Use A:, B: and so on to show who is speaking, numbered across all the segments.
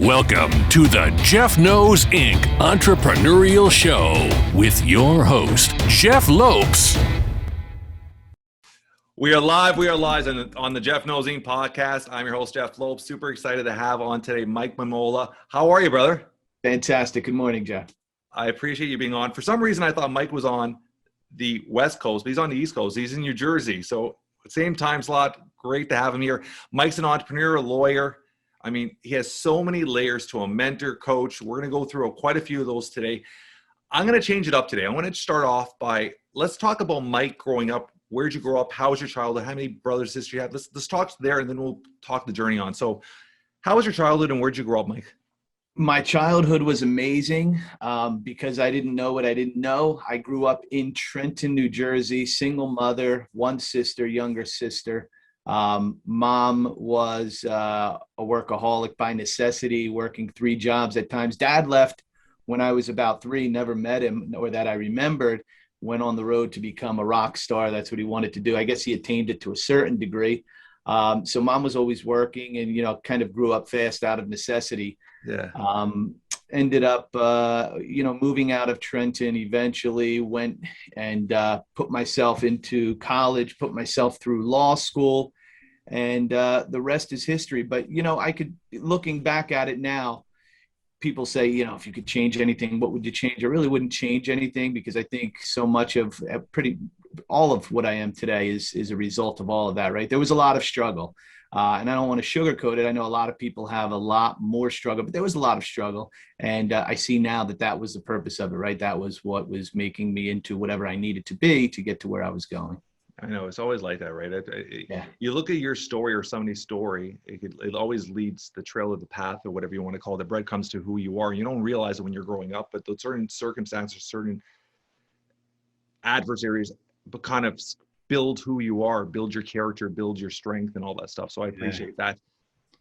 A: Welcome to the Jeff Knows Inc. Entrepreneurial Show with your host, Jeff Lopes.
B: We are live on the Jeff Knows Inc. podcast. I'm your host, Jeff Lopes. Super excited to have on today Mike Mumola. How are you, brother?
C: Fantastic. Good morning, Jeff.
B: I appreciate you being on. For some reason, I thought Mike was on the West Coast, but he's on the East Coast. He's in New Jersey. So same time slot. Great to have him here. Mike's an entrepreneur, a lawyer. I mean, he has so many layers to him, mentor, coach. We're going to go through quite a few of those today. I'm going to change it up today. I want to start off by, let's talk about Mike growing up. Where'd you grow up? How was your childhood? How many brothers, sisters you had? Let's talk there, and then we'll talk the journey on. So how was your childhood, and where'd you grow up, Mike?
C: My childhood was amazing because I didn't know what I didn't know. I grew up in Trenton, New Jersey, single mother, one sister, younger sister. Mom was a workaholic by necessity, working 3 jobs at times. Dad left when I was about 3, never met him or that I remembered, went on the road to become a rock star. That's what he wanted to do. I guess he attained it to a certain degree. So mom was always working and, kind of grew up fast out of necessity.
B: Yeah.
C: Ended up, moving out of Trenton, eventually went and put myself into college, put myself through law school, and the rest is history. But, looking back at it now, people say, if you could change anything, what would you change? I really wouldn't change anything because I think so much of all of what I am today is a result of all of that, right? There was a lot of struggle. And I don't want to sugarcoat it. I know a lot of people have a lot more struggle, but there was a lot of struggle. And I see now that was the purpose of it, right? That was what was making me into whatever I needed to be to get to where I was going.
B: I know, it's always like that, right?
C: Yeah.
B: You look at your story or somebody's story, it always leads the trail of the path or whatever you want to call it. The breadcrumbs to who you are. You don't realize it when you're growing up, but those certain circumstances, certain adversaries, but kind of build who you are, build your character, build your strength and all that stuff. So I appreciate that.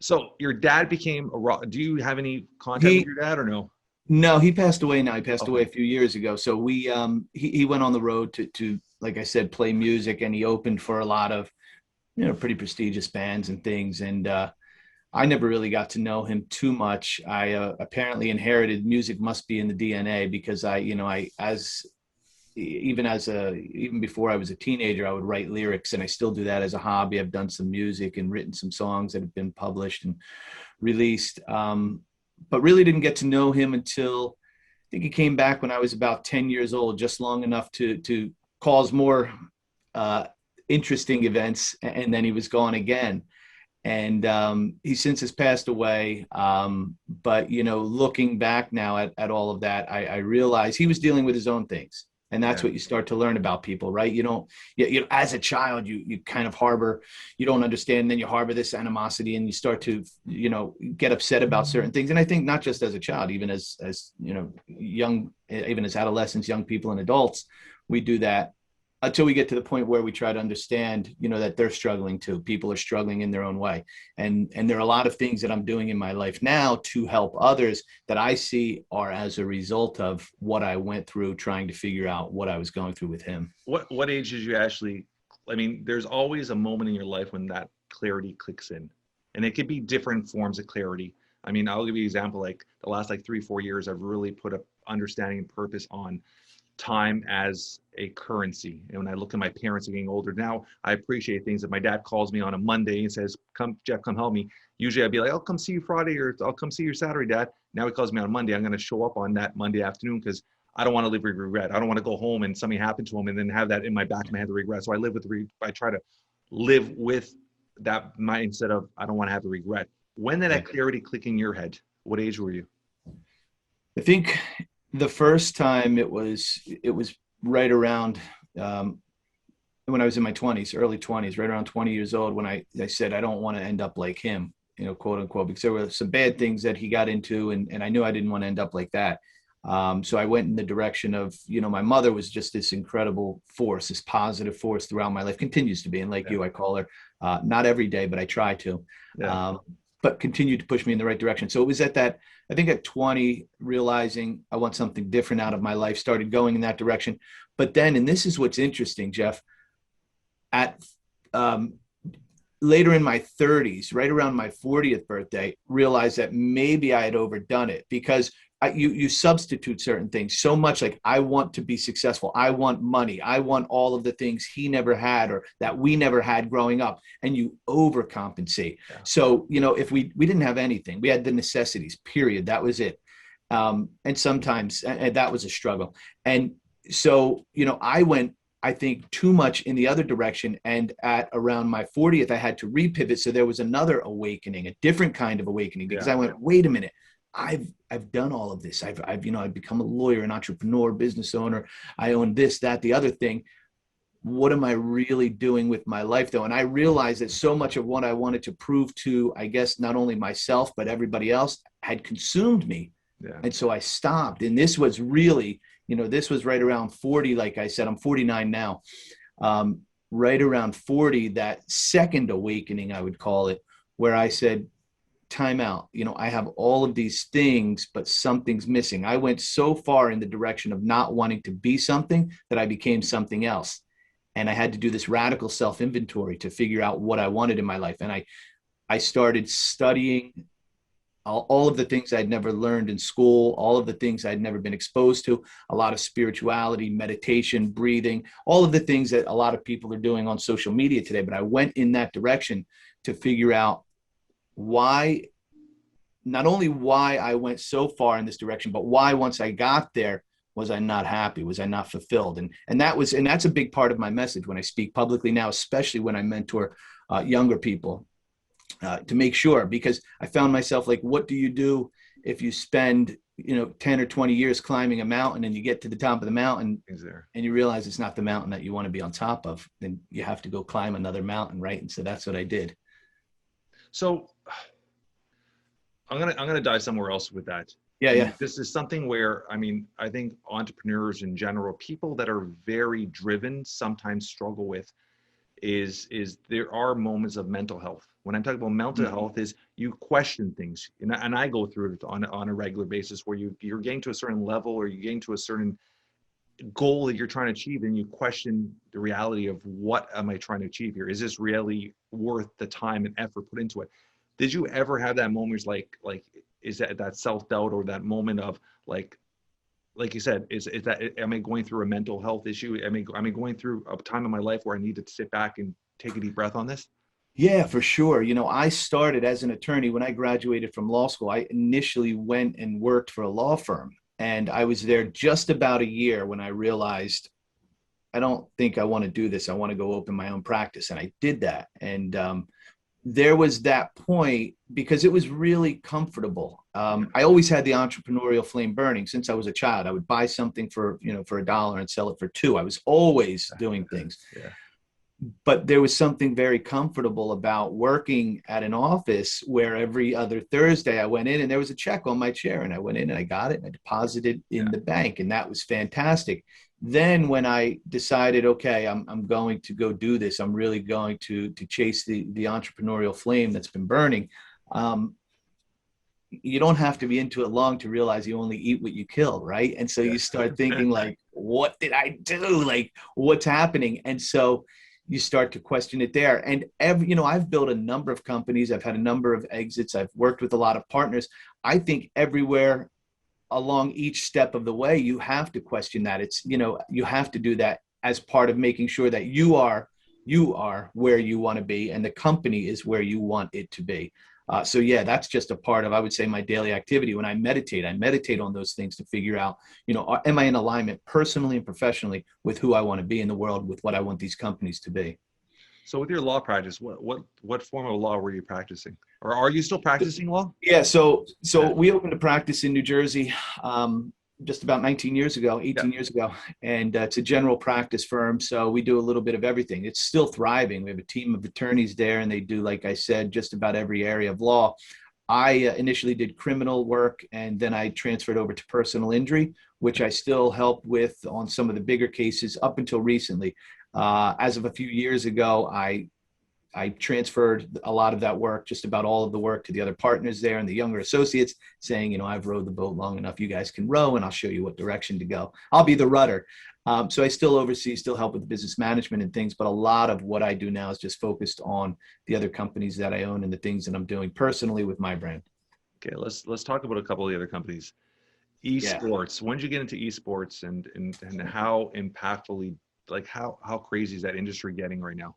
B: So your dad became do you have any contact with your dad or no?
C: No, he passed away now. He passed away a few years ago. So he went on the road to, like I said, play music, and he opened for a lot of, pretty prestigious bands and things. And I never really got to know him too much. I apparently inherited music, must be in the DNA, because even before I was a teenager, I would write lyrics, and I still do that as a hobby. I've done some music and written some songs that have been published and released, but really didn't get to know him until I think he came back when I was about 10 years old, just long enough to cause more interesting events, and then he was gone again. And he since has passed away. But, looking back now at all of that, I realized he was dealing with his own things. And that's what you start to learn about people, right? As a child, you kind of harbor, you don't understand, then you harbor this animosity, and you start to, get upset about certain things. And I think not just as a child, even as young, even as adolescents, young people and adults, we do that until we get to the point where we try to understand, that they're struggling too. People are struggling in their own way. And there are a lot of things that I'm doing in my life now to help others that I see are as a result of what I went through trying to figure out what I was going through with him.
B: What age did you actually, there's always a moment in your life when that clarity clicks in, and it could be different forms of clarity. I'll give you an example, like the last 3-4 years, I've really put up understanding and purpose on time as a currency. And when I look at my parents getting older now, I appreciate things. If my dad calls me on a Monday and says, "Come, Jeff, come help me," usually I'd be like, "I'll come see you Friday," or "I'll come see you Saturday, Dad." Now he calls me on Monday. I'm going to show up on that Monday afternoon because I don't want to live with regret. I don't want to go home and something happened to him and then have that in my back of my head, the regret. So I try to live with that mindset of I don't want to have the regret. When did that clarity click in your head? What age were you?
C: I think the first time it was right around when I was in my 20s, early 20s, right around 20 years old, when I said, I don't want to end up like him, quote unquote, because there were some bad things that he got into, and I knew I didn't want to end up like that. So I went in the direction of, my mother was just this incredible force, this positive force throughout my life, continues to be. And like you, I call her, not every day, but I try to. But continued to push me in the right direction. So it was at 20, realizing I want something different out of my life, started going in that direction. But then, and this is what's interesting, Jeff, at later in my 30s, right around my 40th birthday, realized that maybe I had overdone it, because you substitute certain things so much. Like, I want to be successful, I want money, I want all of the things he never had or that we never had growing up, and you overcompensate. Yeah. So, if we didn't have anything, we had the necessities, period. That was it. And sometimes and that was a struggle. And so, I went, I think, too much in the other direction. And at around my 40th, I had to repivot. So there was another awakening, a different kind of awakening, because I went, wait a minute, I've done all of this. I've become a lawyer, an entrepreneur, business owner. I own this, that, the other thing. What am I really doing with my life, though? And I realized that so much of what I wanted to prove to, I guess, not only myself, but everybody else, had consumed me. Yeah. And so I stopped. And this was really, this was right around 40. Like I said, I'm 49 now. Right around 40, that second awakening, I would call it, where I said, time out. I have all of these things, but something's missing. I went so far in the direction of not wanting to be something that I became something else. And I had to do this radical self-inventory to figure out what I wanted in my life. And I started studying all of the things I'd never learned in school, all of the things I'd never been exposed to, a lot of spirituality, meditation, breathing, all of the things that a lot of people are doing on social media today. But I went in that direction to figure out why, not only why I went so far in this direction, but why, once I got there, was I not happy? Was I not fulfilled? And that's a big part of my message when I speak publicly now, especially when I mentor younger people, to make sure, because I found myself like, what do you do if you spend 10 or 20 years climbing a mountain, and you get to the top of the mountain and you realize it's not the mountain that you want to be on top of? Then you have to go climb another mountain, right? And so that's what I did.
B: So I'm gonna dive somewhere else with that.
C: Yeah.
B: This is something where, I think entrepreneurs in general, people that are very driven, sometimes struggle with is there are moments of mental health. When I'm talking about mental health, is you question things, and I go through it on a regular basis, where you're getting to a certain level, or you're getting to a certain goal that you're trying to achieve, and you question the reality of, what am I trying to achieve here? Is this really worth the time and effort put into it? Did you ever have that moment, like is that self-doubt, or that moment of like you said, is that, am I going through a mental health issue? Am I going through a time in my life where I need to sit back and take a deep breath on this?
C: Yeah, for sure. I started as an attorney. When I graduated from law school, I initially went and worked for a law firm. And I was there just about a year when I realized, I don't think I want to do this. I want to go open my own practice. And I did that. And there was that point, because it was really comfortable. I always had the entrepreneurial flame burning since I was a child. I would buy something for $1 and sell it for $2. I was always doing things. Yeah. But there was something very comfortable about working at an office where every other Thursday I went in and there was a check on my chair, and I went in and I got it and I deposited in the bank, and that was fantastic. Then when I decided, okay, I'm going to go do this, I'm really going to chase the entrepreneurial flame that's been burning. You don't have to be into it long to realize you only eat what you kill, right? And so you start thinking like, what did I do? Like, what's happening? And so you start to question it there. And I've built a number of companies. I've had a number of exits. I've worked with a lot of partners. I think everywhere along each step of the way, you have to question that. It's, you have to do that as part of making sure that you are where you want to be, and the company is where you want it to be. So yeah, that's just a part of, I would say, my daily activity. When I meditate on those things to figure out, am I in alignment personally and professionally with who I want to be in the world, with what I want these companies to be?
B: So with your law practice, what form of law were you practicing, or are you still practicing law?
C: Yeah. So we opened a practice in New Jersey, just about 18 years ago, and it's a general practice firm. So we do a little bit of everything. It's still thriving. We have a team of attorneys there, and they do, like I said, just about every area of law. I initially did criminal work, and then I transferred over to personal injury, which I still help with on some of the bigger cases up until recently. As of a few years ago, I transferred a lot of that work, just about all of the work, to the other partners there and the younger associates, saying, I've rowed the boat long enough. You guys can row, and I'll show you what direction to go. I'll be the rudder. So I still oversee, still help with business management and things, but a lot of what I do now is just focused on the other companies that I own and the things that I'm doing personally with my brand.
B: Okay, let's talk about a couple of the other companies.
C: Yeah.
B: Esports. When did you get into esports, and how impactfully, like how crazy is that industry getting right now?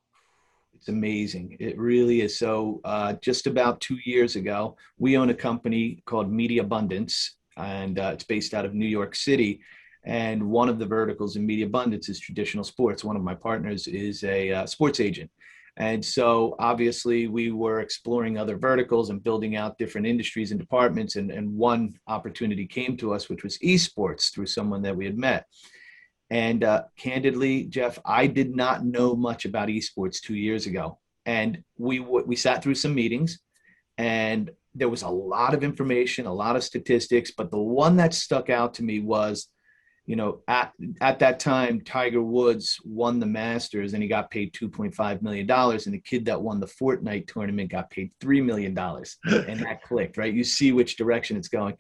C: It's amazing. It really is. So just about 2 years ago, we own a company called Media Abundance, and it's based out of New York City. And one of the verticals in Media Abundance is traditional sports. One of my partners is a sports agent. And so obviously we were exploring other verticals and building out different industries and departments. And one opportunity came to us, which was esports through someone that we had met. And candidly, Jeff, I did not know much about esports 2 years ago. And we sat through some meetings, and there was a lot of information, a lot of statistics. But the one that stuck out to me was, at that time, Tiger Woods won the Masters and he got paid $2.5 million. And the kid that won the Fortnite tournament got paid $3 million. And that clicked, right? You see which direction it's going.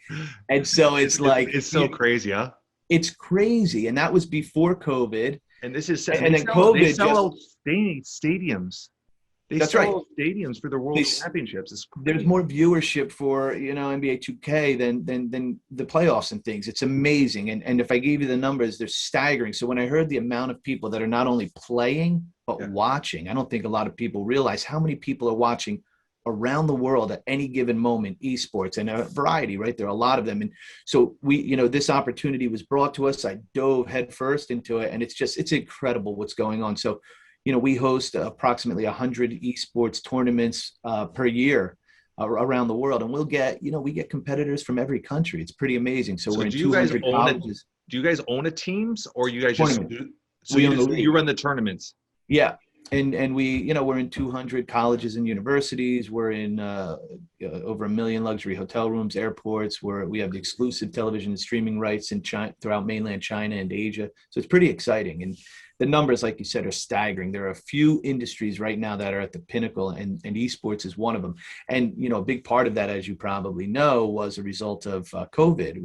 C: And so it's like,
B: it's so crazy, huh?
C: It's crazy. And that was before COVID.
B: And this is,
C: and then COVID,
B: they sell out stadiums. They
C: That's
B: sell
C: right.
B: out stadiums for the World Championships. It's crazy.
C: There's more viewership for, NBA 2K than the playoffs and things. It's amazing. And if I gave you the numbers, they're staggering. So when I heard the amount of people that are not only playing, but watching, I don't think a lot of people realize how many people are watching around the world at any given moment, esports, and a variety, right? There are a lot of them. And so this opportunity was brought to us. I dove headfirst into it, and it's incredible what's going on. So, we host approximately 100 esports tournaments per year around the world, and we get competitors from every country. It's pretty amazing. So we're in 200 colleges.
B: Do you guys own a teams, or you guys just you run the tournaments?
C: Yeah. And we're in 200 colleges and universities. We're in over 1 million luxury hotel rooms, airports, where we have the exclusive television and streaming rights in China, throughout mainland China and Asia. So it's pretty exciting. And the numbers, like you said, are staggering. There are a few industries right now that are at the pinnacle, and esports is one of them. And, a big part of that, as you probably know, was a result of COVID,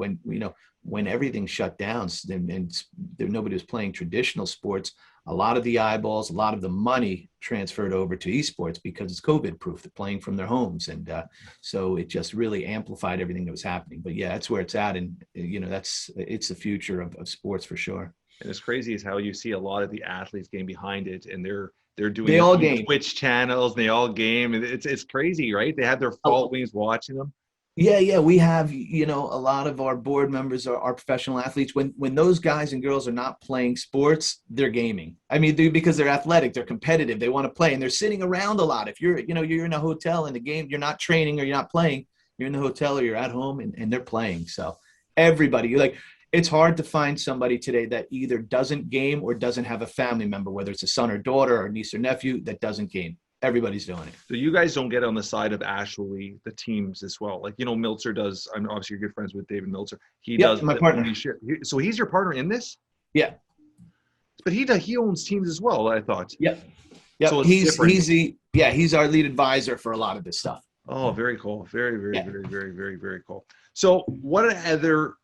C: when everything shut down and nobody was playing traditional sports. A lot of the eyeballs, a lot of the money transferred over to esports because it's COVID proof. They're playing from their homes. And so it just really amplified everything that was happening. But yeah, that's where it's at. And, it's the future of sports for sure.
B: And it's crazy is how you see a lot of the athletes getting behind it, and they're doing
C: they all game.
B: Twitch channels, and they all game. And it's crazy, right? They have their followings watching them.
C: Yeah. We have, a lot of our board members are professional athletes. When those guys and girls are not playing sports, they're gaming. I mean, because they're athletic, they're competitive, they want to play, and they're sitting around a lot. If you're in a hotel in the game, you're not training or you're not playing, you're in the hotel or you're at home and they're playing. So everybody, it's hard to find somebody today that either doesn't game or doesn't have a family member, whether it's a son or daughter or niece or nephew, that doesn't game. Everybody's doing it.
B: So you guys don't get on the side of actually the teams as well. Like, Miltzer does. I'm obviously you're good friends with David Miltzer. He does.
C: My partner.
B: So he's your partner in this?
C: Yeah.
B: But he owns teams as well, I thought.
C: Yep.
B: So
C: he's our lead advisor for a lot of this stuff.
B: Oh, very cool. Very, very, very, very, very, very cool. So what other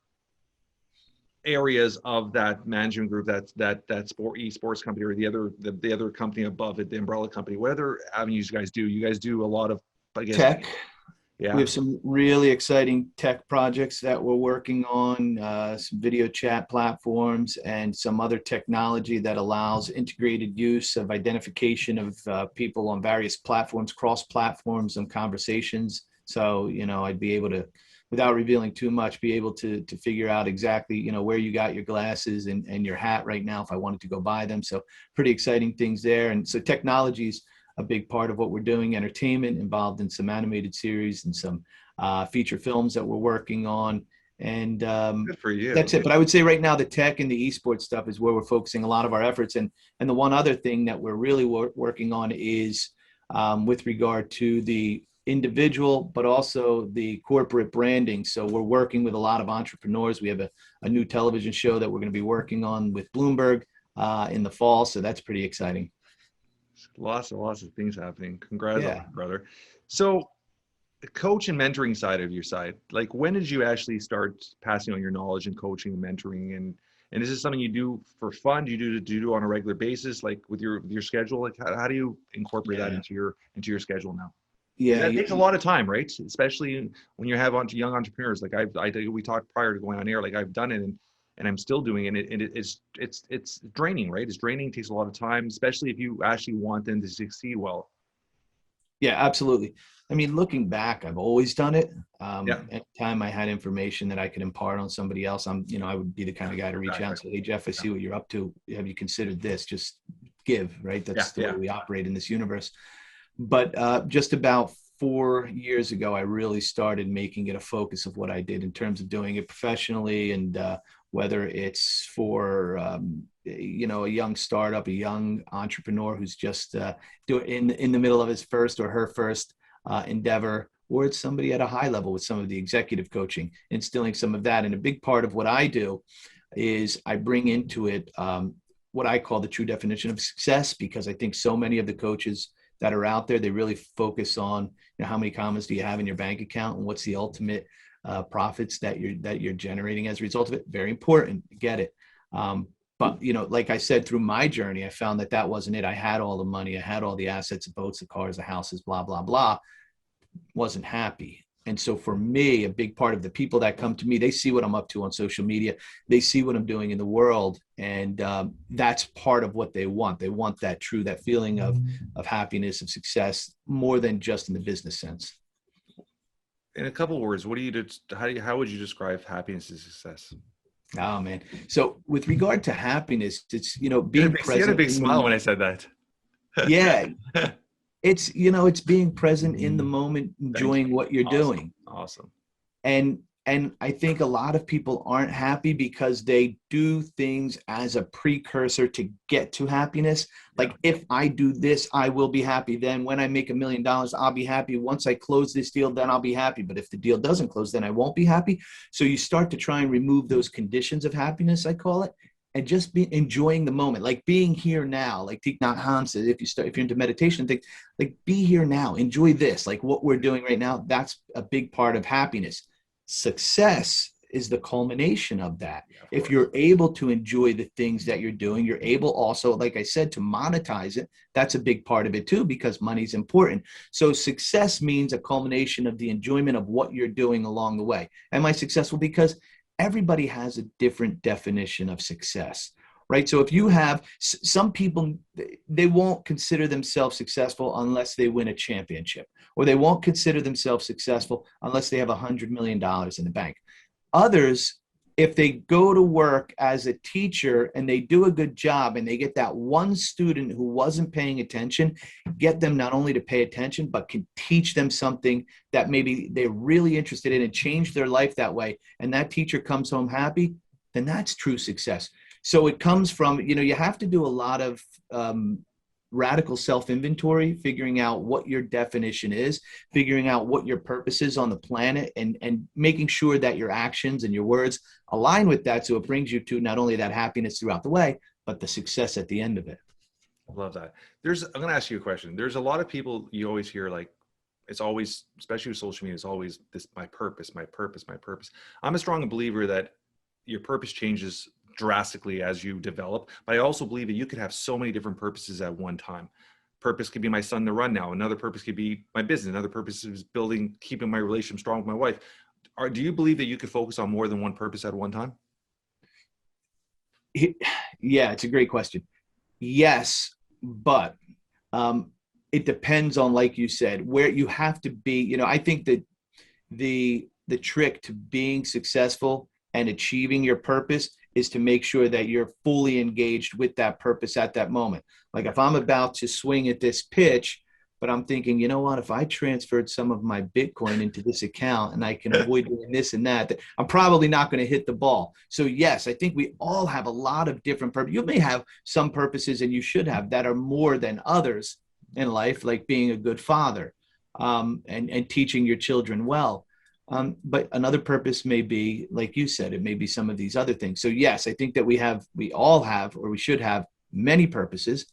B: areas of that management group, that esports company, or the other company above it, the umbrella company, what other avenues you guys do? You guys do a lot of, I guess,
C: tech.
B: Yeah.
C: We have some really exciting tech projects that we're working on, some video chat platforms and some other technology that allows integrated use of identification of people on various platforms, cross platforms and conversations. So, I'd be able to, without revealing too much, be able to figure out exactly, where you got your glasses and your hat right now if I wanted to go buy them. So pretty exciting things there. And so technology is a big part of what we're doing. Entertainment, involved in some animated series and some feature films that we're working on. And
B: good for you.
C: That's it. But I would say right now the tech and the esports stuff is where we're focusing a lot of our efforts. And the one other thing that we're really working on is with regard to the individual, but also the corporate branding. So we're working with a lot of entrepreneurs. We have a new television show that we're going to be working on with Bloomberg in the fall. So that's pretty exciting.
B: Lots of things happening. Congrats on that, brother. So the coach and mentoring side of your side, like when did you actually start passing on your knowledge and coaching and mentoring And is this something you do for fun? Do you do on a regular basis, like with your schedule? Like how do you incorporate that into your schedule now? Because
C: Yeah.
B: that takes a lot of time, right? Especially when you have young entrepreneurs. Like we talked prior to going on air. Like I've done it, and I'm still doing it. And it's draining, right? It's draining. It takes a lot of time, especially if you actually want them to succeed well.
C: Yeah, absolutely. I mean, looking back, I've always done it.
B: Yeah.
C: Anytime I had information that I could impart on somebody else, I would be the kind of guy to reach out and say, "Hey, Jeff, I see what you're up to. Have you considered this?" Just give, right? That's the way we operate in this universe. But just about 4 years ago, I really started making it a focus of what I did in terms of doing it professionally, and whether it's for a young startup, a young entrepreneur who's just in the middle of his first or her first endeavor, or it's somebody at a high level with some of the executive coaching, instilling some of that. And a big part of what I do is I bring into it what I call the true definition of success, because I think so many of the coaches that are out there, they really focus on how many commas do you have in your bank account and what's the ultimate profits that you're generating as a result of it. Very important, get it. But like I said, through my journey, I found that wasn't it. I had all the money, I had all the assets, the boats, the cars, the houses, blah, blah, blah. Wasn't happy. And so for me, a big part of the people that come to me, they see what I'm up to on social media. They see what I'm doing in the world. And that's part of what they want. They want that feeling of happiness, of success, more than just in the business sense.
B: In a couple of words, how would you describe happiness and success?
C: Oh, man. So with regard to happiness, it's, being present.
B: You had a big smile when I said that.
C: Yeah. It's being present in the moment, enjoying what you're doing.
B: Awesome.
C: And I think a lot of people aren't happy because they do things as a precursor to get to happiness. Like, if I do this, I will be happy. Then when I make $1 million, I'll be happy. Once I close this deal, then I'll be happy. But if the deal doesn't close, then I won't be happy. So you start to try and remove those conditions of happiness, I call it, and just be enjoying the moment, like being here now. Like Thich Nhat Hanh says, if you're into meditation, think like, be here now, enjoy this, like what we're doing right now. That's a big part of happiness. Success is the culmination of that. If you're able to enjoy the things that you're doing, you're able also, like I said, to monetize it. That's a big part of it too, because money's important. So success means a culmination of the enjoyment of what you're doing along the way. Am I successful? Because everybody has a different definition of success, right? So if you have some people, they won't consider themselves successful unless they win a championship, or they won't consider themselves successful unless they have $100 million in the bank. Others, if they go to work as a teacher and they do a good job and they get that one student who wasn't paying attention, get them not only to pay attention, but can teach them something that maybe they're really interested in and change their life that way, and that teacher comes home happy, then that's true success. So it comes from, you have to do a lot of radical self-inventory, figuring out what your definition is, figuring out what your purpose is on the planet, and making sure that your actions and your words align with that, so it brings you to not only that happiness throughout the way, but the success at the end of it.
B: I love that. I'm going to ask you a question. There's a lot of people you always hear, like, it's always, especially with social media, it's always this, my purpose, my purpose, my purpose. I'm a strong believer that your purpose changes drastically as you develop, but I also believe that you could have so many different purposes at one time. Purpose could be my son to run now. Another purpose could be my business. Another purpose is keeping my relationship strong with my wife. Do you believe that you could focus on more than one purpose at one time?
C: Yeah, it's a great question. Yes, but it depends on, like you said, where you have to be. I think that the trick to being successful and achieving your purpose is to make sure that you're fully engaged with that purpose at that moment. Like, if I'm about to swing at this pitch, but I'm thinking, you know what, if I transferred some of my Bitcoin into this account and I can avoid doing this and that, I'm probably not going to hit the ball. So yes, I think we all have a lot of different purposes. You may have some purposes, and you should have, that are more than others in life, like being a good father and teaching your children well. But another purpose may be, like you said, it may be some of these other things. So yes, I think that we all have, or we should have, many purposes.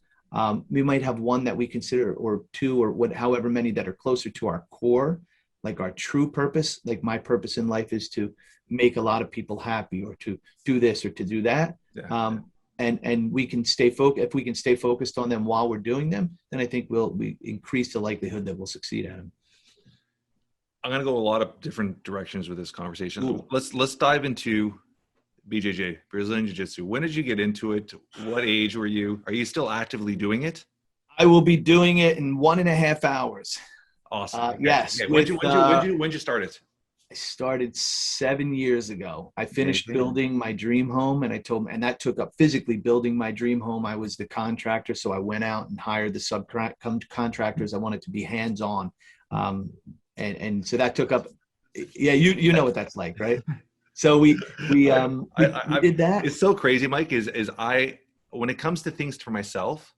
C: We might have one that we consider, or two, or however many that are closer to our core like our true purpose. Like my purpose in life is to make a lot of people happy, or to do this or to do that.
B: Yeah.
C: And we can stay focused. If we can stay focused on them while we're doing them, then I think we increase the likelihood that we'll succeed at them.
B: I'm going to go a lot of different directions with this conversation.
C: Ooh.
B: Let's dive into BJJ, Brazilian Jiu-Jitsu. When did you get into it? What age were you? Are you still actively doing it?
C: I will be doing it in 1.5 hours.
B: Awesome. Okay.
C: Yes.
B: Okay. When'd you start it?
C: I started 7 years ago. I finished building my dream home, and that took up physically building my dream home. I was the contractor, so I went out and hired the subcontractors. I wanted to be hands-on. And so that took up, you know what that's like, right? So we did that.
B: It's so crazy, Mike, when it comes to things for myself,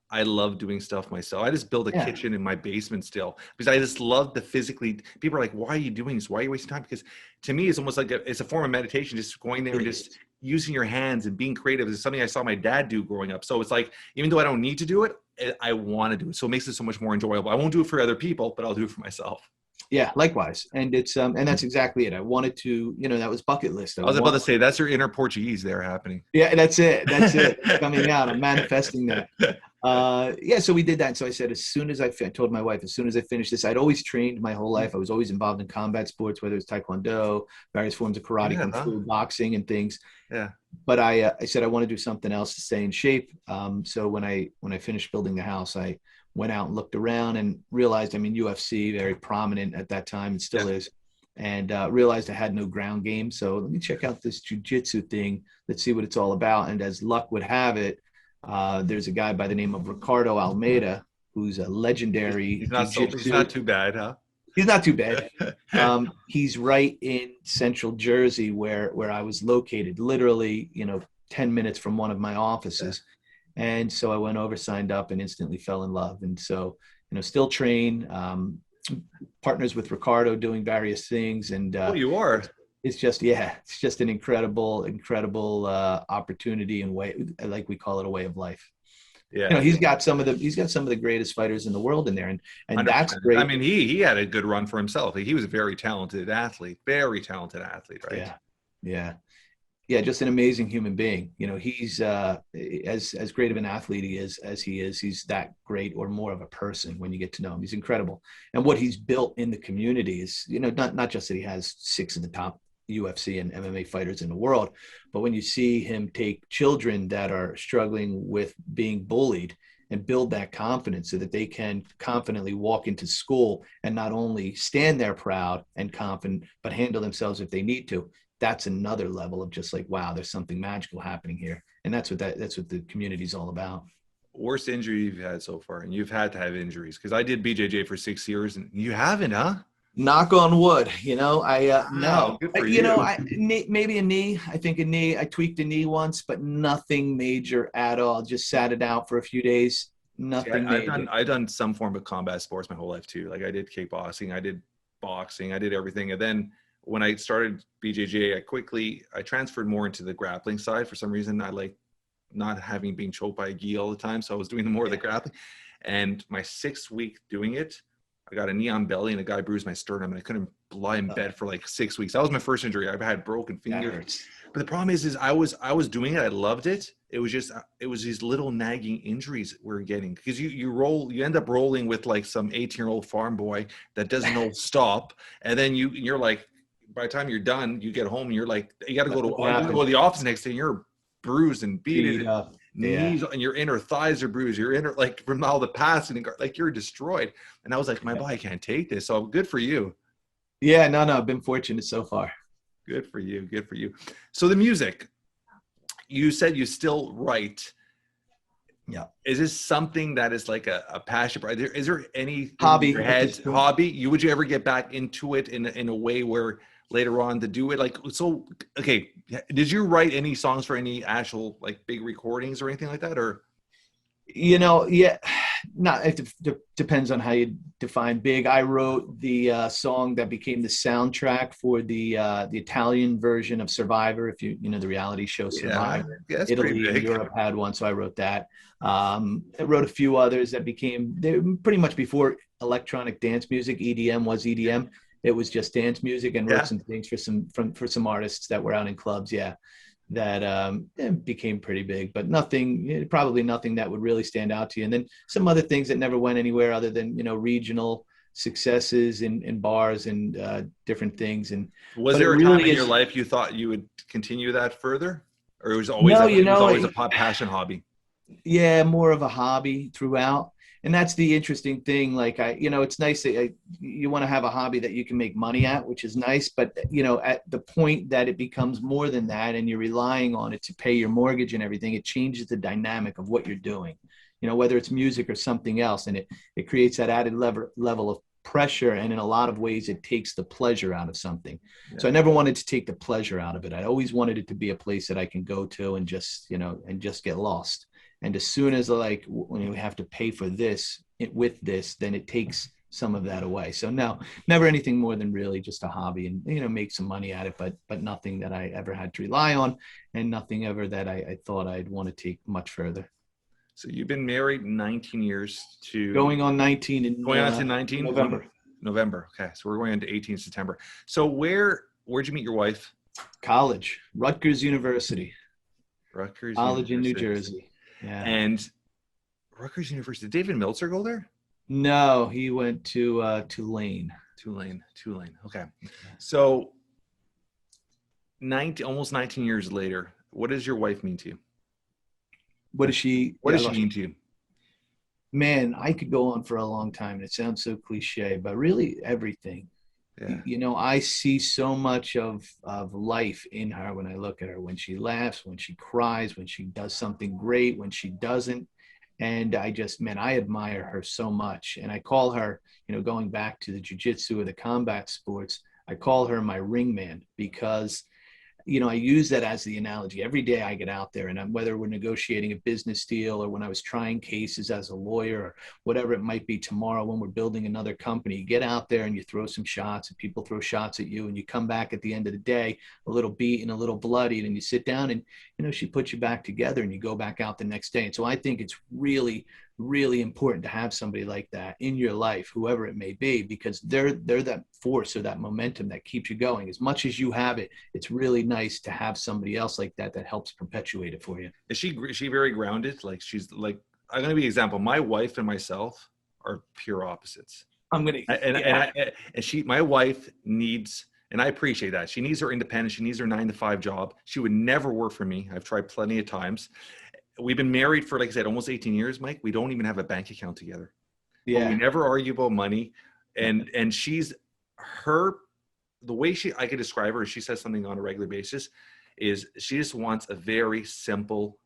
B: I love doing stuff myself. I just build a kitchen in my basement still because I just love the physically. People are like, why are you doing this? Why are you wasting time? Because to me, it's almost like it's a form of meditation, just going there and just using your hands and being creative. Is something I saw my dad do growing up. So it's like, even though I don't need to do it, I want to do it. So it makes it so much more enjoyable. I won't do it for other people, but I'll do it for myself.
C: Yeah, likewise. And it's and that's exactly it. I wanted to, that was bucket list.
B: I was about to say, that's your inner Portuguese there happening.
C: Yeah, that's it. That's it. Coming out. I'm manifesting that. So we did that. So I said, I told my wife, as soon as I finish this, I'd always trained my whole life. I was always involved in combat sports, whether it's Taekwondo, various forms of karate, kung fu, boxing, and things.
B: Yeah.
C: But I said, I want to do something else to stay in shape. So when I finished building the house, I went out and looked around and realized, UFC, very prominent at that time, and still is, and realized I had no ground game. So let me check out this jiu-jitsu thing. Let's see what it's all about. And as luck would have it, there's a guy by the name of Ricardo Almeida, who's a legendary.
B: He's not too bad, huh?
C: He's not too bad. He's right in central Jersey where I was located, literally, 10 minutes from one of my offices. And so I went over, signed up, and instantly fell in love. And so, still train, partners with Ricardo doing various things. And
B: you are.
C: It's just an incredible opportunity and way, like we call it, a way of life.
B: Yeah.
C: He's got some of the greatest fighters in the world in there. And 100%. That's great.
B: He had a good run for himself. He was a very talented athlete, right?
C: Yeah. Yeah, just an amazing human being. He's as great of an athlete as he is, he's that great or more of a person when you get to know him. He's incredible. And what he's built in the community is, not just that he has 6 of the top UFC and MMA fighters in the world, but when you see him take children that are struggling with being bullied and build that confidence so that they can confidently walk into school and not only stand there proud and confident, but handle themselves if they need to. That's another level of just like, wow, there's something magical happening here. And that's what the community's all about.
B: Worst injury you've had so far, and you've had to have injuries, because I did BJJ for 6 years and you haven't, huh?
C: Knock on wood, no.
B: Good for you.
C: Maybe a knee. I think a knee. I tweaked a knee once, but nothing major at all. Just sat it out for a few days. Nothing major.
B: I've done some form of combat sports my whole life too. Like I did kickboxing, I did boxing, I did everything. And then when I started BJJ, I transferred more into the grappling side. For some reason, I like not being choked by a gi all the time. So I was doing more of the grappling. And my 6th week doing it, I got a knee on belly and a guy bruised my sternum and I couldn't lie in bed for like 6 weeks. That was my first injury. I've had broken fingers. But the problem is I was doing it. I loved it. It was these little nagging injuries we're getting, because you end up rolling with like some 18-year-old farm boy that doesn't know stop. And then you're like, by the time you're done, you get home and you're like, you got to go to the office next day and you're bruised and beat up. Knees and your inner thighs are bruised. Your inner, like from all the passing, like you're destroyed. And I was like, my body can't take this. So good for you.
C: Yeah, no, I've been fortunate so far.
B: Good for you. So the music, you said you still write.
C: Yeah.
B: Is this something that is like a passion? Is there any
C: hobby?
B: Hobby? Would you ever get back into it in a way where later on to do it? Like, so, okay. Did you write any songs for any actual like big recordings or anything like that? Or,
C: yeah, not, depends on how you define big. I wrote the song that became the soundtrack for the Italian version of Survivor. If you know the reality show Survivor,
B: yeah,
C: Italy and Europe had one, so I wrote that. I wrote a few others that they pretty much before electronic dance music. EDM was EDM. It was just dance music, and wrote some things for some artists that were out in clubs. Yeah. That became pretty big, but probably nothing that would really stand out to you. And then some other things that never went anywhere other than, regional successes in bars and different things. And
B: was there a time in your life you thought you would continue that further, or it was always a passion hobby? Yeah,
C: more of a hobby throughout. And that's the interesting thing. Like it's nice that you want to have a hobby that you can make money at, which is nice. But, at the point that it becomes more than that and you're relying on it to pay your mortgage and everything, it changes the dynamic of what you're doing, whether it's music or something else. And it creates that added level of pressure. And in a lot of ways, it takes the pleasure out of something. Yeah. So I never wanted to take the pleasure out of it. I always wanted it to be a place that I can go to and just get lost. And as soon as when we have to pay for this with this, then it takes some of that away. So no, never anything more than really just a hobby and, make some money at it, but nothing that I ever had to rely on and nothing ever that I thought I'd want to take much further.
B: So you've been married 19 years to
C: going on 19 in
B: November. Okay. So we're going into 18 September. So where'd you meet your wife?
C: College, Rutgers University. College in New Jersey. Yeah.
B: And Rutgers University, did David Meltzer go there?
C: No, he went to Tulane.
B: Tulane. Okay. So almost 19 years later, what does your wife mean to you?
C: What does she
B: mean to you?
C: Man, I could go on for a long time. And it sounds so cliche, but really everything. Yeah. I see so much of life in her when I look at her, when she laughs, when she cries, when she does something great, when she doesn't. And I admire her so much. And I call her, going back to the jiu-jitsu or the combat sports, I call her my ring man because I use that as the analogy. Every day I get out there and whether we're negotiating a business deal or when I was trying cases as a lawyer or whatever it might be tomorrow when we're building another company, you get out there and you throw some shots and people throw shots at you and you come back at the end of the day, a little beaten, a little bloodied, and you sit down and, she puts you back together and you go back out the next day. And so I think it's really, really important to have somebody like that in your life, whoever it may be, because they're that force or that momentum that keeps you going. As much as you have it, it's really nice to have somebody else like that helps perpetuate it for you.
B: Is she very grounded? Like she's like, I'm going to be an example. My wife and myself are pure opposites. My wife needs, and I appreciate that. She needs her independence. She needs her 9-to-5 job. She would never work for me. I've tried plenty of times. We've been married for, like I said, almost 18 years, Mike. We don't even have a bank account together. Yeah. But we never argue about money. And the way I could describe her, she says something on a regular basis, is she just wants a very simple,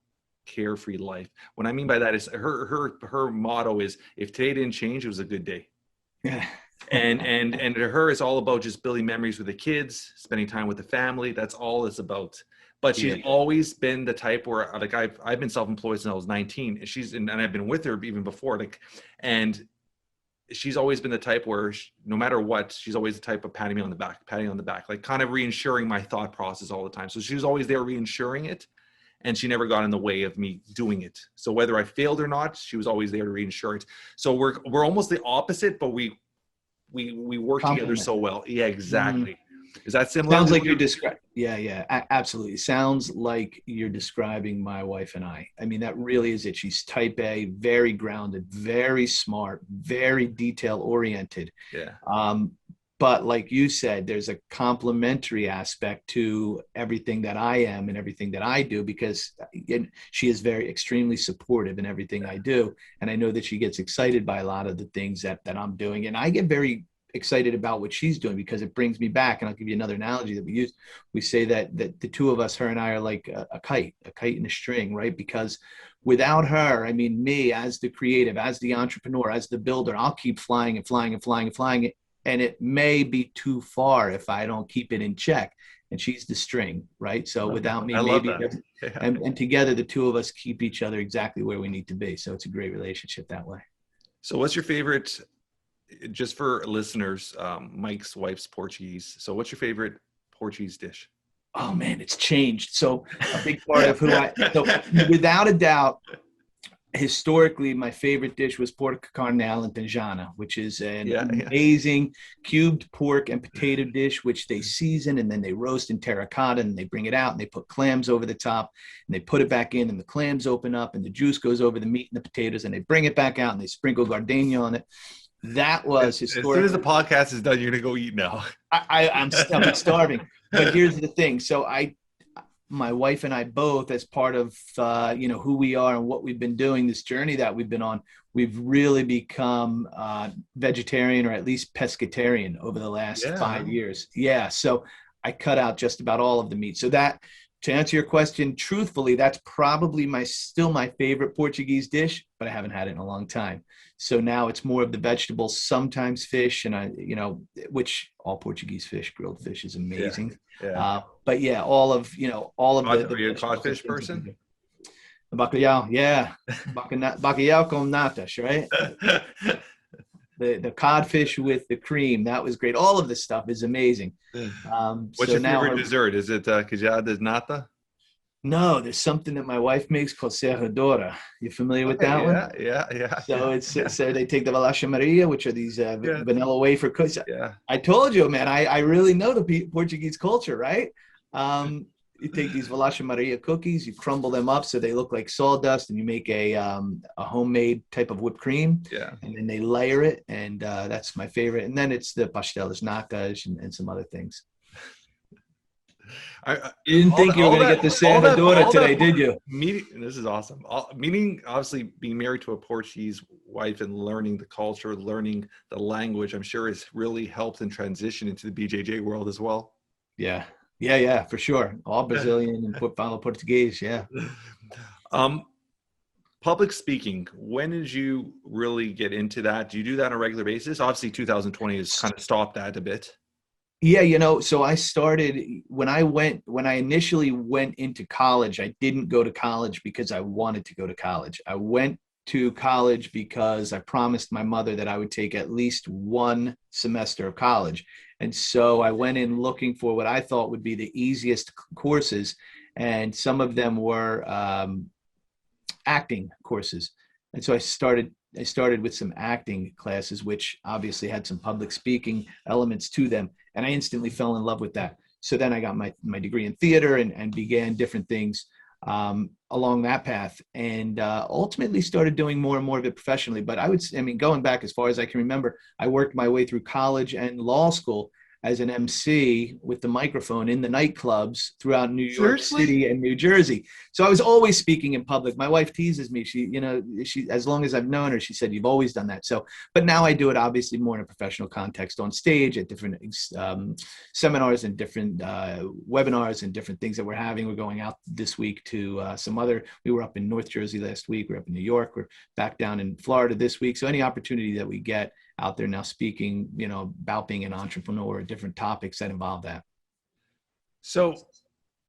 B: carefree life. What I mean by that is her motto is, if today didn't change, it was a good day. Yeah. and to her, it's all about just building memories with the kids, spending time with the family. That's all it's about. But she's always been the type where, like, I've been self-employed since I was 19, and I've been with her even before, and she's always been the type where no matter what, she's always the type of patting me on the back, like kind of reinsuring my thought process all the time. So she was always there reinsuring it, and she never got in the way of me doing it. So whether I failed or not, she was always there to reinsure it. So we're almost the opposite, but we work together so well. Yeah, exactly. Is that similar?
C: Sounds like you're describing. Yeah, absolutely. Sounds like you're describing my wife and I. I mean, that really is it. She's type A, very grounded, very smart, very detail oriented. Yeah. But like you said, there's a complementary aspect to everything that I am and everything that I do, because she is very extremely supportive in everything I do. And I know that she gets excited by a lot of the things that I'm doing. And I get very excited about what she's doing because it brings me back. And I'll give you another analogy that we use. We say that the two of us, her and I, are like a kite in a string, right? Because without her, I mean, me as the creative, as the entrepreneur, as the builder, I'll keep flying and flying and flying and flying. And it may be too far if I don't keep it in check. And she's the string, right? So without me, and together, the two of us keep each other exactly where we need to be. So it's a great relationship that way.
B: So what's your favorite, just for listeners, Mike's wife's Portuguese. So what's your favorite Portuguese dish?
C: Oh man, it's changed. So a big part of so without a doubt, historically, my favorite dish was pork carne alentejana, which is an amazing cubed pork and potato dish, which they season and then they roast in terracotta and they bring it out and they put clams over the top and they put it back in and the clams open up and the juice goes over the meat and the potatoes and they bring it back out and they sprinkle gardenia on it. That was historic.
B: As soon as the podcast is done, you're going to go eat now.
C: I'm starving. But here's the thing. So my wife and I both, as part of, who we are and what we've been doing, this journey that we've been on, we've really become vegetarian or at least pescatarian over the last 5 years. Yeah. So I cut out just about all of the meat. So that, to answer your question, truthfully, that's probably still my favorite Portuguese dish, but I haven't had it in a long time. So now it's more of the vegetables, sometimes fish, and which all Portuguese fish, grilled fish is amazing. Yeah. But yeah, all of
B: Are you a codfish person?
C: The bacalhau, yeah. Bacalhau com natas, right? The codfish with the cream, that was great. All of this stuff is amazing.
B: What's your favorite dessert? Is it queijada de nata?
C: No, there's something that my wife makes called serradora. You familiar with that one?
B: Yeah.
C: So they take the Bolacha Maria, which are these vanilla wafer cookies.
B: Yeah.
C: I told you, man, I really know the Portuguese culture, right? You take these Bolacha Maria cookies, you crumble them up so they look like sawdust, and you make a homemade type of whipped cream.
B: Yeah.
C: And then they layer it, and that's my favorite. And then it's the pastelas natas and some other things. You didn't think you were going to get the serradora today, did you?
B: This is awesome. Meaning, obviously, being married to a Portuguese wife and learning the culture, learning the language, I'm sure has really helped in transition into the BJJ world as well.
C: Yeah, for sure. All Brazilian and Portuguese, yeah.
B: Public speaking, when did you really get into that? Do you do that on a regular basis? Obviously, 2020 has kind of stopped that a bit.
C: Yeah, so I started when I initially went into college. I didn't go to college because I wanted to go to college. I went to college because I promised my mother that I would take at least one semester of college. And so I went in looking for what I thought would be the easiest courses. And some of them were acting courses. And so I started with some acting classes, which obviously had some public speaking elements to them. And I instantly fell in love with that. So then I got my degree in theater and began different things along that path, and ultimately started doing more and more of it professionally. But going back as far as I can remember, I worked my way through college and law school as an MC with the microphone in the nightclubs throughout New York City and New Jersey. So I was always speaking in public. My wife teases me. She, as long as I've known her, she said, "You've always done that." So, but now I do it obviously more in a professional context, on stage at different seminars and different webinars and different things that we're having. We're going out this week to we were up in North Jersey last week. We're up in New York. We're back down in Florida this week. So any opportunity that we get out there now speaking, about being an entrepreneur or different topics that involve that.
B: So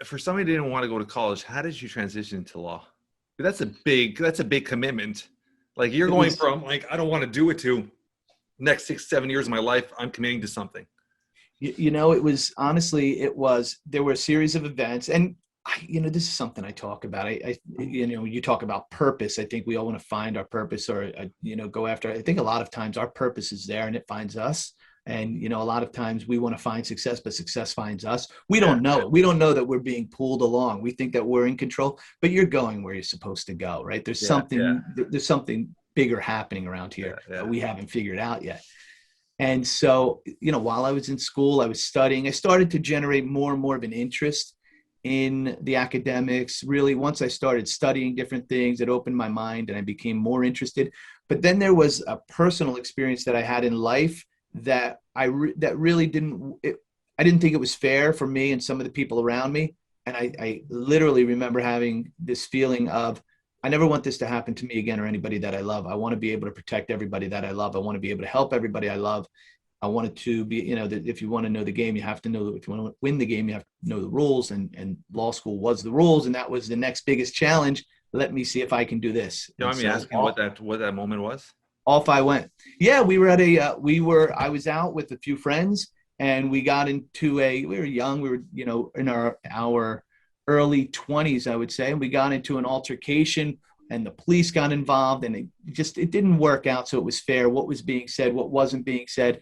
B: for somebody who didn't want to go to college, how did you transition into law? That's a big commitment. Like you're going from like, I don't want to do it to next 6-7 years of my life, I'm committing to something.
C: It was there were a series of events, and this is something I talk about. You talk about purpose. I think we all want to find our purpose or, go after. I think a lot of times our purpose is there and it finds us. And, a lot of times we want to find success, but success finds us. We don't know it. We don't know that we're being pulled along. We think that we're in control, but you're going where you're supposed to go, right? There's something bigger happening around here that we haven't figured out yet. And so, while I was in school, I was studying, I started to generate more and more of an interest in the academics. Really, once I started studying different things, it opened my mind and I became more interested. But then there was a personal experience that I had in life that I didn't think it was fair for me and some of the people around me. And I literally remember having this feeling of, I never want this to happen to me again or anybody that I love. I want to be able to protect everybody that I love. I want to be able to help everybody I love. I want it to be, that if you want to know the game, you have to know, if you want to win the game, you have to know the rules, and law school was the rules. And that was the next biggest challenge. Let me see if I can do this.
B: You know, asking what that moment was?
C: All five went. Yeah, we were at I was out with a few friends and we got into we were young. We were, in our early 20s, I would say. And we got into an altercation and the police got involved and it didn't work out. So it was fair. What was being said, what wasn't being said.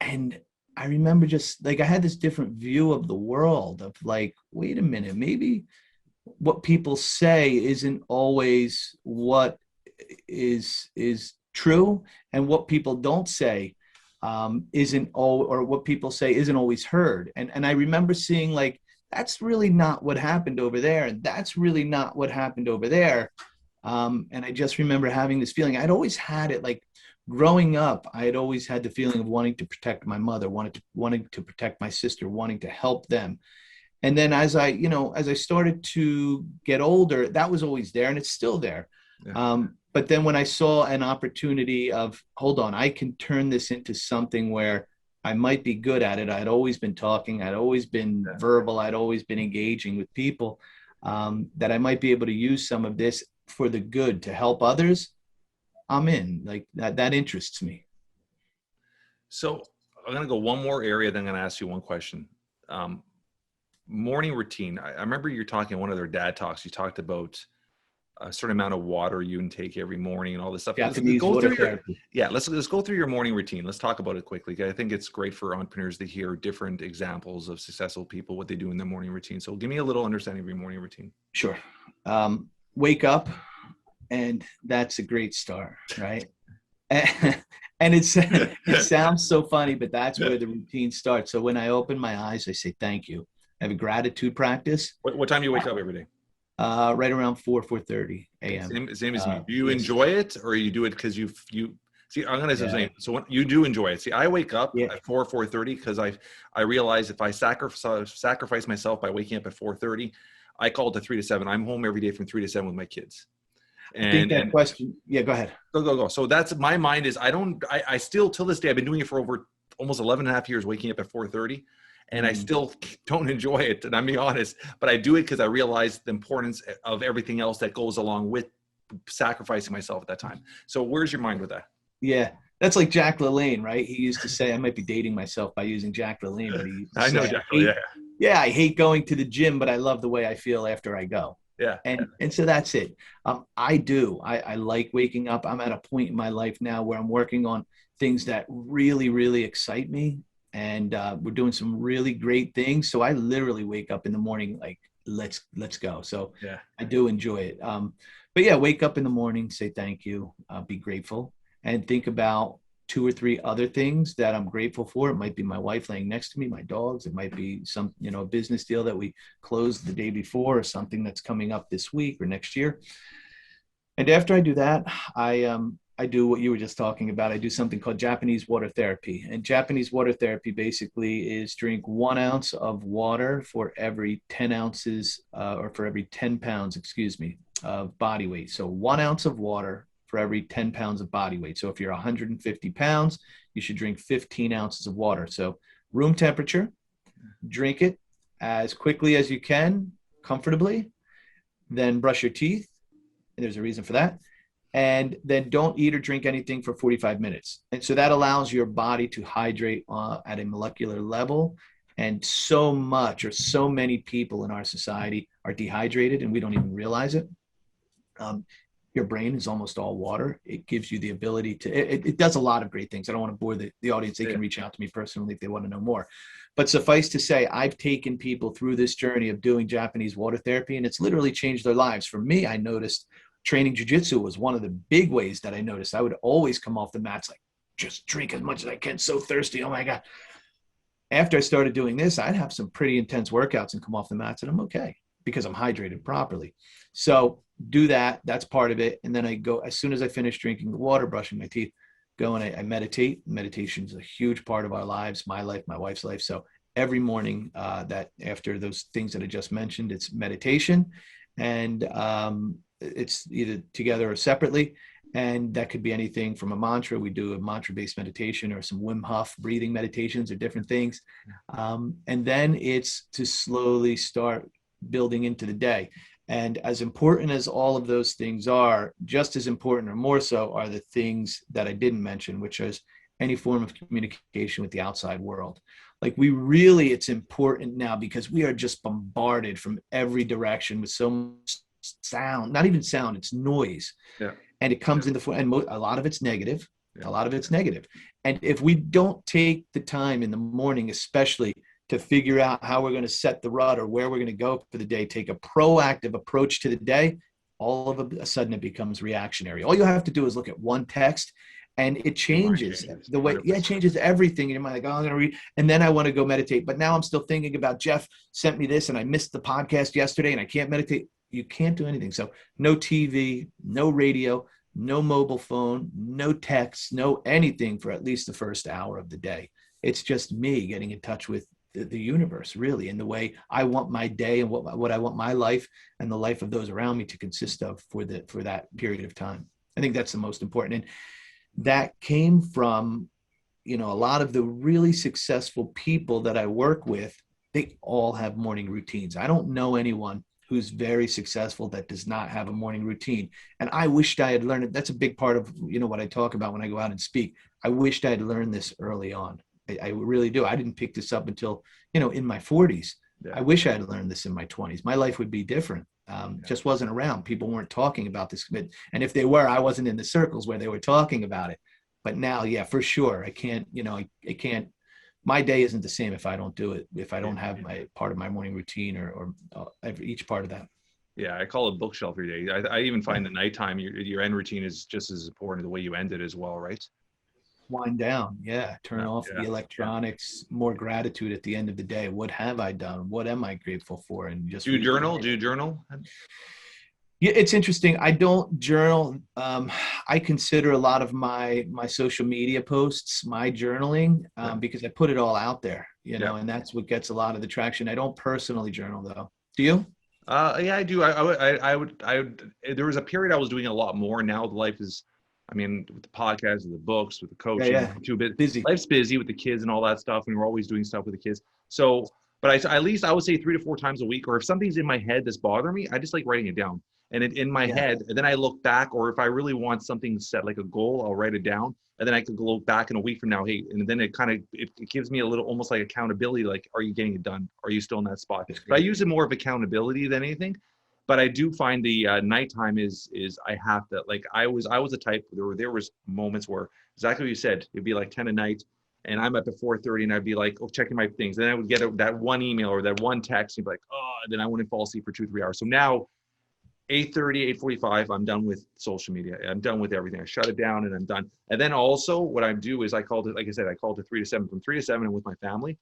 C: And I remember just like, I had this different view of the world of like, wait a minute, maybe what people say isn't always what is true, and what people don't say isn't all, or what people say isn't always heard. And I remember seeing like, that's really not what happened over there, and that's really not what happened over there. And I just remember having this feeling. I'd always had it, like growing up, I had always had the feeling of wanting to protect my mother, wanting to protect my sister, wanting to help them. And then as I started to get older, that was always there, and it's still there. Yeah. But then when I saw an opportunity of, hold on, I can turn this into something where I might be good at it. I'd always been talking. I'd always been verbal. I'd always been engaging with people, that I might be able to use some of this for the good to help others. I'm in. Like that interests me.
B: So I'm going to go one more area, then I'm going to ask you one question. Morning routine. I remember you're talking one of their dad talks. You talked about a certain amount of water you intake every morning and all this stuff. Let's go through your morning routine. Let's talk about it quickly. I think it's great for entrepreneurs to hear different examples of successful people, what they do in their morning routine. So give me a little understanding of your morning routine.
C: Sure. Wake up, and that's a great start, right? And it sounds so funny, but that's where the routine starts. So when I open my eyes, I say, thank you. I have a gratitude practice.
B: What time do you wake up every day?
C: Right around 4:30 a.m.
B: Same as me. Do you enjoy it, or you do it because you see? I'm gonna say so. When you do enjoy it. See, I wake up at 4:30 because I realize if I sacrifice myself by waking up at 4:30, I call it to 3 to 7. I'm home every day from 3 to 7 with my kids.
C: And I think that question. Yeah, go ahead.
B: Go. So that's my mind is I still till this day I've been doing it for over almost 11 and a half years, waking up at 4:30. And I still don't enjoy it, and I'm being honest, but I do it because I realize the importance of everything else that goes along with sacrificing myself at that time. So where's your mind with that?
C: Yeah, that's like Jack LaLanne, right? He used to say, I might be dating myself by using Jack LaLanne, but he used to
B: I know Jack LaLanne.
C: Yeah, I hate going to the gym, but I love the way I feel after I go.
B: Yeah.
C: And so that's it. I like waking up. I'm at a point in my life now where I'm working on things that really, really excite me. And we're doing some really great things. So I literally wake up in the morning, like, let's go. So yeah, I do enjoy it. But yeah, wake up in the morning, say thank you, be grateful, and think about 2 or 3 other things that I'm grateful for. It might be my wife laying next to me, my dogs. It might be some, a business deal that we closed the day before, or something that's coming up this week or next year. And after I do that, I do what you were just talking about. I do something called Japanese water therapy. And Japanese water therapy basically is drink 1 ounce of water for every 10 ounces, or for every 10 pounds, of body weight. So 1 ounce of water for every 10 pounds of body weight. So if you're 150 pounds, you should drink 15 ounces of water. So room temperature, drink it as quickly as you can, comfortably, then brush your teeth. And there's a reason for that. And then don't eat or drink anything for 45 minutes. And so that allows your body to hydrate at a molecular level. And so many people in our society are dehydrated, and we don't even realize it. Your brain is almost all water. It gives you the ability to, it does a lot of great things. I don't want to bore the audience. They can reach out to me personally if they want to know more. But suffice to say, I've taken people through this journey of doing Japanese water therapy, and it's literally changed their lives. For me, I noticed training jiu-jitsu was one of the big ways that I noticed. I would always come off the mats like, just drink as much as I can, so thirsty, oh my God. After I started doing this, I'd have some pretty intense workouts and come off the mats, and I'm okay because I'm hydrated properly. So do that, that's part of it. And then I go, as soon as I finish drinking the water, brushing my teeth, go and I meditate. Meditation is a huge part of our lives, my life, my wife's life. So every morning that after those things that I just mentioned, it's meditation. And it's either together or separately. And that could be anything from a mantra. We do a mantra-based meditation, or some Wim Hof breathing meditations, or different things. And then it's to slowly start building into the day. And as important as all of those things are, just as important or more so are the things that I didn't mention, which is any form of communication with the outside world. Like it's important now because we are just bombarded from every direction with so much sound, not even sound, it's noise.
B: Yeah.
C: And it comes in the form, and a lot of it's negative.
B: Yeah.
C: A lot of it's negative. And if we don't take the time in the morning, especially to figure out how we're going to set the rut or where we're going to go for the day, take a proactive approach to the day, all of a sudden it becomes reactionary. All you have to do is look at one text and it changes the way, it changes everything in your mind. Like, oh, I'm going to read, and then I want to go meditate. But now I'm still thinking about Jeff sent me this and I missed the podcast yesterday and I can't meditate. You can't do anything. So no TV, no radio, no mobile phone, no text, no anything for at least the first hour of the day. It's just me getting in touch with the universe, really, in the way I want my day and what I want my life and the life of those around me to consist of for that period of time. I think that's the most important. And that came from, a lot of the really successful people that I work with. They all have morning routines. I don't know anyone who's very successful that does not have a morning routine. And I wished I had learned it. That's a big part of, what I talk about when I go out and speak. I wished I had learned this early on. I really do. I didn't pick this up until, in my 40s. Yeah. I wish I had learned this in my 20s. My life would be different. Just wasn't around. People weren't talking about this. And if they were, I wasn't in the circles where they were talking about it. But now, yeah, for sure. I can't, I can't, my day isn't the same if I don't do it, if I don't have my part of my morning routine or each part of that.
B: Yeah, I call it bookshelf every day. I even find the nighttime, your end routine is just as important the way you end it as well, right?
C: Wind down. Yeah. Turn off the electronics, more gratitude at the end of the day. What have I done? What am I grateful for? And just
B: do you journal?
C: Yeah, it's interesting. I don't journal. I consider a lot of my social media posts my journaling because I put it all out there, and that's what gets a lot of the traction. I don't personally journal though. Do you?
B: Yeah, I do. I would. There was a period I was doing a lot more. Now life is, with the podcast, with the books, with the coaching, too busy. Life's busy with the kids and all that stuff, and we're always doing stuff with the kids. So, but at least I would say 3 to 4 times a week, or if something's in my head that's bothering me, I just like writing it down. And in my head, and then I look back, or if I really want something set, like a goal, I'll write it down. And then I could look back in a week from now, hey, and then it gives me a little, almost like accountability. Like, are you getting it done? Are you still in that spot? But I use it more of accountability than anything. But I do find the nighttime is I have to, like, I was a type, there was moments where exactly what you said, it'd be like 10 at night and I'm up at 4:30 and I'd be like, checking my things. Then I would get that one email or that one text and be like, and then I wouldn't fall asleep for 2-3 hours. So now 8:30, 8:45, I'm done with social media. I'm done with everything. I shut it down and I'm done. And then also what I do is I called it 3 to 7. From 3 to 7 I'm with my family.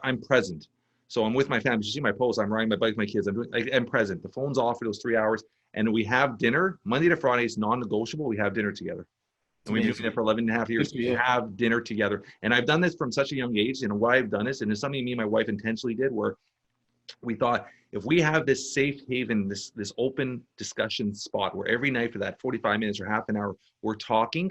B: I'm present. So I'm with my family. You see my post, I'm riding my bike with my kids. I'm present. The phone's off for those 3 hours. And we have dinner. Monday to Friday is non-negotiable. We have dinner together. And we've been doing it for 11 and a half years. We have dinner together. And I've done this from such a young age. Why I've done this, and it's something me and my wife intentionally did, where we thought, if we have this safe haven, this open discussion spot where every night for that 45 minutes or half an hour, we're talking,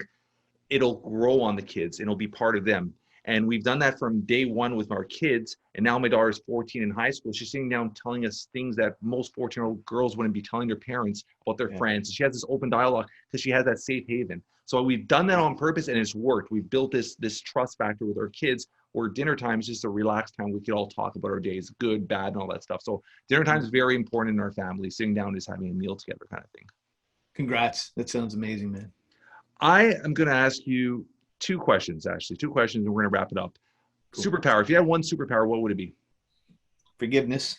B: it'll grow on the kids and it'll be part of them. And we've done that from day one with our kids. And now my daughter's 14 in high school. She's sitting down telling us things that most 14-year-old girls wouldn't be telling their parents about their friends. And she has this open dialogue because she has that safe haven. So we've done that on purpose and it's worked. We've built this trust factor with our kids, where dinner time is just a relaxed time. We could all talk about our days, good, bad, and all that stuff. So dinner time is very important in our family. Sitting down is having a meal together kind of thing.
C: Congrats. That sounds amazing, man.
B: I am going to ask you 2 questions, and we're going to wrap it up. Cool. Superpower. If you had one superpower, what would it be?
C: Forgiveness.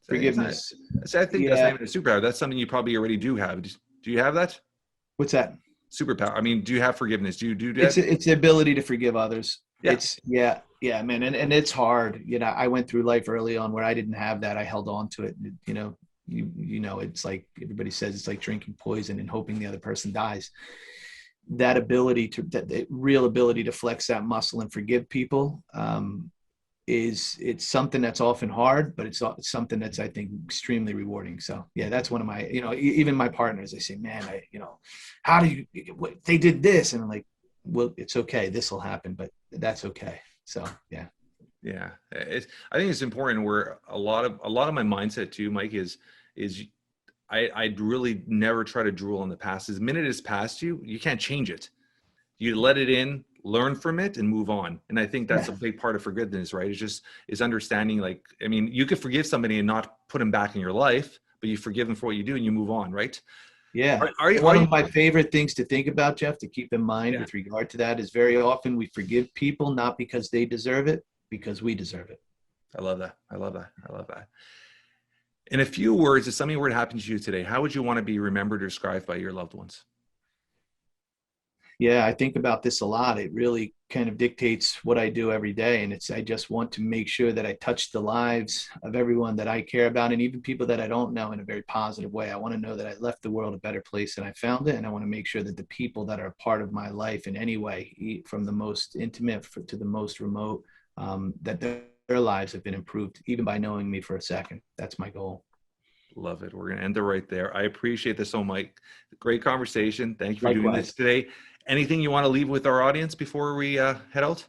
C: Forgiveness.
B: I think that's not even a superpower. That's something you probably already do have. Do you have that?
C: What's that?
B: Superpower. Do you have forgiveness? Do you do that?
C: It's the ability to forgive others.
B: Yeah.
C: Man. And it's hard. I went through life early on where I didn't have that. I held on to it. It's like everybody says, it's like drinking poison and hoping the other person dies. That real ability to flex that muscle and forgive people, it's something that's often hard, but it's something that's, I think, extremely rewarding. So yeah, that's one of my, even my partners, they say, man, how do you, they did this. And I'm like, well, it's okay. This will happen, but that's okay. So yeah.
B: Yeah, I think it's important where a lot of my mindset too, Mike, is I'd really never try to drool on the past. The minute it's past you, you can't change it. You let it in, learn from it, and move on. And I think that's a big part of forgiveness, right? It's understanding, like, I mean, you could forgive somebody and not put them back in your life, but you forgive them for what you do and you move on, right?
C: Yeah. One of my favorite things to think about, Jeff, to keep in mind with regard to that is very often we forgive people not because they deserve it, because we deserve it.
B: I love that. I love that. I love that. In a few words, if something were to happen to you today, how would you want to be remembered or described by your loved ones?
C: Yeah, I think about this a lot. It really kind of dictates what I do every day. And I just want to make sure that I touch the lives of everyone that I care about, and even people that I don't know, in a very positive way. I want to know that I left the world a better place than I found it. And I want to make sure that the people that are a part of my life in any way, from the most intimate to the most remote, that their lives have been improved, even by knowing me for a second. That's my goal.
B: Love it. We're going to end it right there. I appreciate this so much. Great conversation. Thank you for doing this today. Anything you want to leave with our audience before we head out?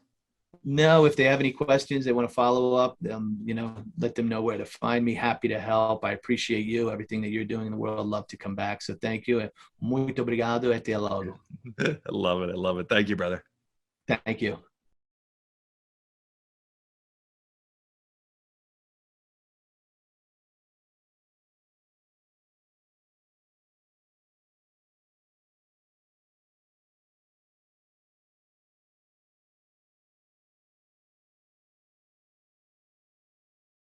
C: No, if they have any questions, they want to follow up, let them know where to find me. Happy to help. I appreciate you, everything that you're doing in the world. I'd love to come back. So thank you. Muito obrigado. Até logo.
B: I love it. I love it. Thank you, brother.
C: Thank you.